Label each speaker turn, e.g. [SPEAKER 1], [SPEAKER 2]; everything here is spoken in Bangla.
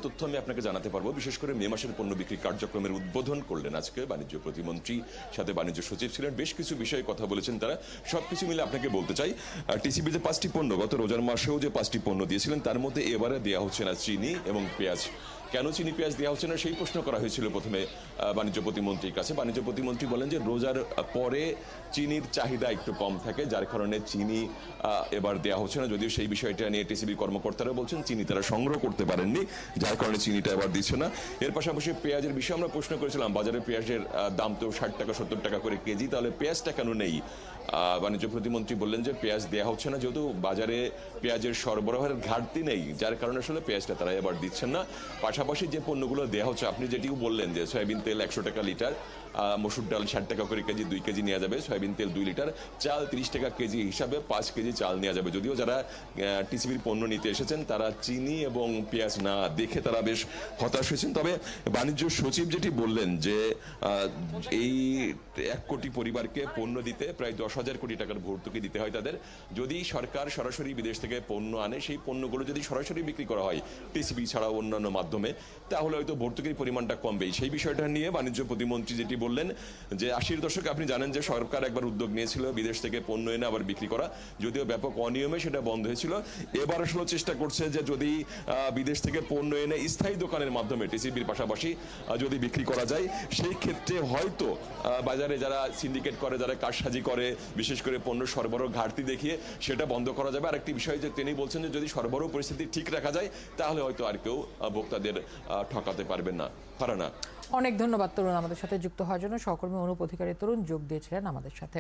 [SPEAKER 1] তথ্য আমি আপনাকে জানাতে পারবো। বিশেষ করে মে মাসের পণ্য বিক্রি কার্যক্রমের উদ্বোধন করলেন আজকে বাণিজ্য প্রতিমন্ত্রী, সাথে বাণিজ্য সচিব ছিলেন, বেশ কিছু বিষয়ে কথা বলেছেন তারা। সবকিছু মিলে আপনাকে বলতে চাই, টিসিবি যে 5টি পণ্য গত রোজার মাসেও যে 5টি পণ্য দিয়েছিলেন তার মধ্যে এবারে দেওয়া হচ্ছে না চিনি এবং পেঁয়াজ। কেন চিনি পেঁয়াজ দেওয়া হচ্ছে না সেই প্রশ্ন করা হয়েছিল প্রথমে বাণিজ্য প্রতিমন্ত্রীর কাছে। বাণিজ্য প্রতিমন্ত্রী বলেন যে রোজার পরে চিনির চাহিদা একটু কম থাকে, যার কারণে চিনি এবার দেওয়া হচ্ছে না। যদিও সেই বিষয়টা নিয়ে টিসিবি কর্মকর্তারা বলছেন চিনি তারা সংগ্রহ করতে পারেননি, যার কারণে চিনিটা এবার দিচ্ছে না। এর পাশাপাশি পেঁয়াজের বিষয়ে আমরা প্রশ্ন করেছিলাম, বাজারে পেঁয়াজের দাম তো 60 টাকা 70 টাকা করে কেজি, তাহলে পেঁয়াজটা কেন নেই? বাণিজ্য প্রতিমন্ত্রী বললেন যে পেঁয়াজ দেওয়া হচ্ছে না যেহেতু বাজারে পেঁয়াজের সরবরাহের ঘাটতি নেই, যার কারণে আসলে পেঁয়াজটা তারা এবার দিচ্ছেন না। পাশাপাশি যে পণ্যগুলো দেওয়া হচ্ছে, আপনি যেটিও বললেন যে সয়াবিন তেল 100 টাকা লিটার, মসুর ডাল 60 টাকা করে কেজি, 2 কেজি নেওয়া যাবে, সয়াবিন তেল 2 লিটার, চাল 30 টাকা কেজি হিসাবে 5 কেজি চাল নেওয়া যাবে। যদিও যারা টিসিবির পণ্য নিতে এসেছেন তারা চিনি এবং পেঁয়াজ না দেখে তারা বেশ হতাশ হয়েছেন। তবে বাণিজ্য সচিব যেটি বললেন যে এই 1 কোটি পরিবারকে পণ্য দিতে প্রায় 10,000 কোটি টাকার ভর্তুকি দিতে হয় তাদের। যদি সরকার সরাসরি বিদেশ থেকে পণ্য আনে, সেই পণ্যগুলো যদি সরাসরি বিক্রি করা হয় টিসিবি ছাড়াও অন্যান্য মাধ্যমে, তাহলে হয়তো ভর্তুকির পরিমাণটা কমবে। সেই বিষয়টা নিয়ে বাণিজ্য প্রতিমন্ত্রী যেটি বললেন যে 80-এর দশকে আপনি জানেন যে সরকার একবার উদ্যোগ নিয়েছিল বিদেশ থেকে পণ্য এনে আবার বিক্রি করা, যদিও ব্যাপক অনিয়মে সেটা বন্ধ হয়েছিল। এবার আসলে চেষ্টা করছে যে যদি বিদেশ থেকে পণ্য এনে স্থায়ী দোকানের মাধ্যমে টিসিবির পাশাপাশি যদি বিক্রি করা যায়, সেই ক্ষেত্রে হয়তো বাজারে যারা সিন্ডিকেট করে, যারা কারসাজি করে, বিশেষ করে পণ্য সরবরাহ ঘাটতি দেখিয়ে সেটা বন্ধ করা যাবে। আরেকটি বিষয় যে তিনি বলছেন যে যদি সরবরাহ পরিস্থিতি ঠিক রাখা যায় তাহলে হয়তো আর কেউ ভোক্তাদের ঠকাতে পারবেন না। ফারানা,
[SPEAKER 2] অনেক ধন্যবাদ তরুণ আমাদের সাথে যুক্ত হওয়ার জন্য। সহকর্মী অনুপ অধিকারী তরুণ যোগ দিয়েছিলেন আমাদের সাথে।